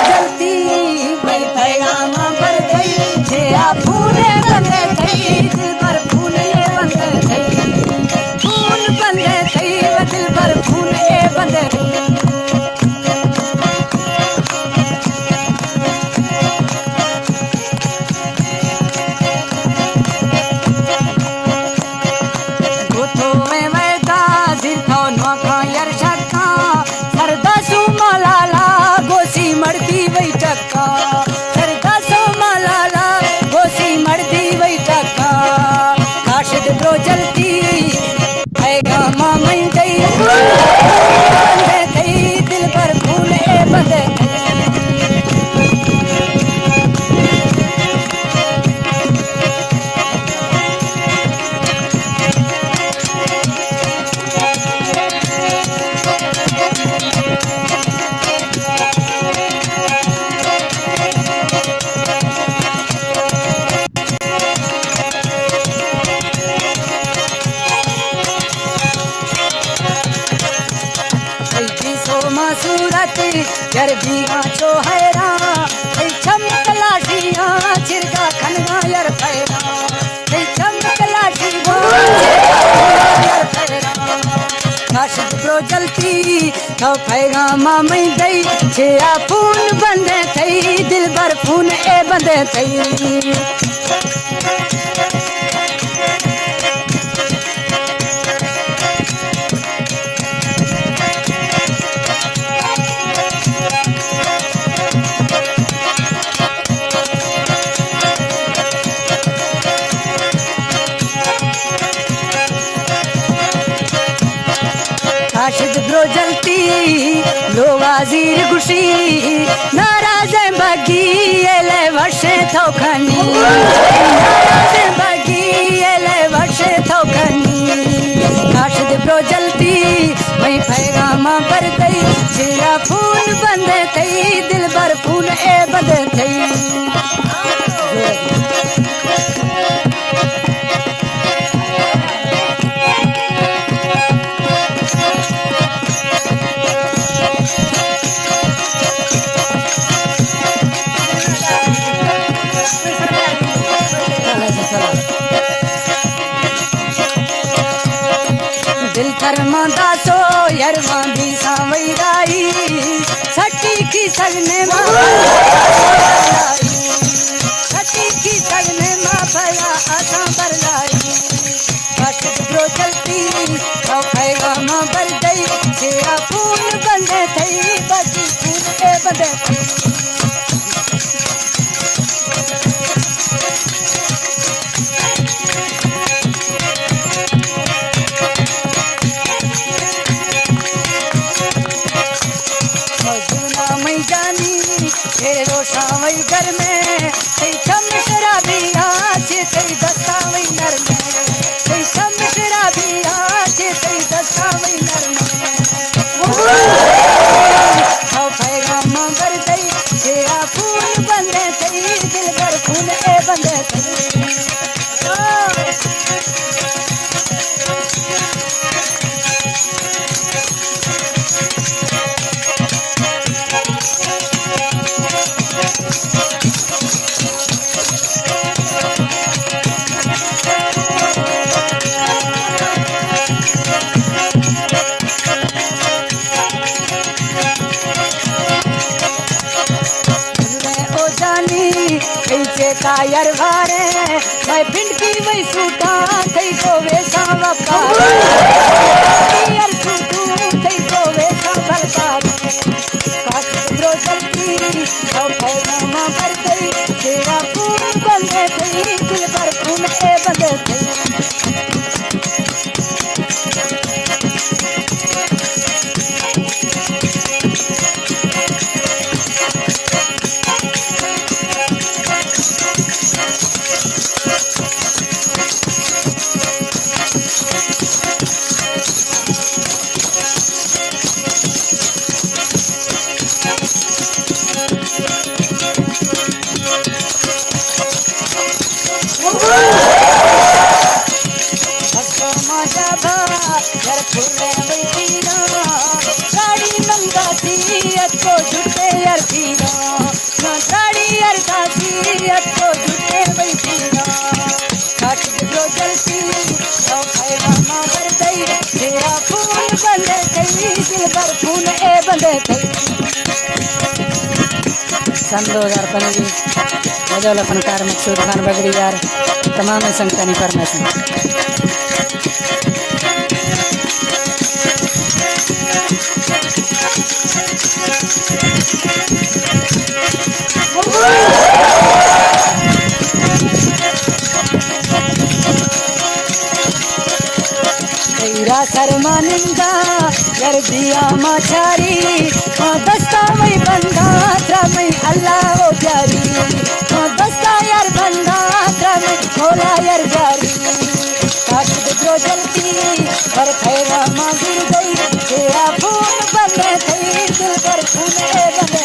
जलती वही पैगाम पर गई छे आ फूले बंदे थई दिल पर फूले बंदे थई फूल बंदे थई दिल पर फूले बंदे गोथो में मैदा दिलथो नोखा यार शक्का सरदासु मलाला गोसी मड़ती वही टक्का सरदासु मलाला गोसी मड़ती वही टक्का काशिद ब्रो जलती पैगाम में गई बंदे थई दिल पर फूले बंदे सूरत यार बीगा चो हैरा चमक लाठिया छिरका खनगा यार पैरा चमक लाठिया यार पैरा काशिद ब्रो जलती तो पैगाम में गई छे आ फूल बंदे थई दिल भर फूल ए बंदे थई काशिद ब्रो जलती लो वाजीर गुशी नाराज बगी एले वर्षे थो खनी नाराज बगी एले वर्षे थो खनी काशिद ब्रो जलती वही पैगाम पर गई जिया फूल बंदे थई दिल भर फूल ए बंदे थई दिल थरमांदा सो यरवा भी सावई राई सटी की सगने सटी की सगने माँ भया आसा बरलाई काशिद ब्रो जलती तो पैगाम बर गई छेड़ा फूल बंदे थई बची फूल ए बंदे रोशावई घर में छम शराबी आज तई दस्तावई नर में छम शराबी आज तई दस्तावई नर में पैगाम बर गई छेड़ा फूल बंदे थई दिल भर फूल ए बंदे थई कायर वारे मैं पिंड की वही सूटा थई तो वैसा वकार यार सूटू थई तो वैसा बलकार काशिद ब्रो जलती तो पैगाम पर गई तेरा फूल बंदे थई दिल पर फूल ए बंदे थई Woo! को झूठे यार पीरा ना साड़ी यार खासियत को झूठे वही पीरा काट जो जलती तो खैरा मां कर दई तेरा खून बंदे थई दिल पर खून ए बंदे थई। सन 2015 गजल फनकार मकसूद खान बगड़ी यार तमाम संगठन फरमाइश तेरा सरमानिंदा यार दिया माछारी दस्ता वही बंदा त्रमई अल्लाह वो प्यारी दस्ता यार बंदा त्रमई भोला यार प्यारी काट जो जलती पर खैरा मां गिर गई तेरा खून बंदे थई दिल पर खून बंदे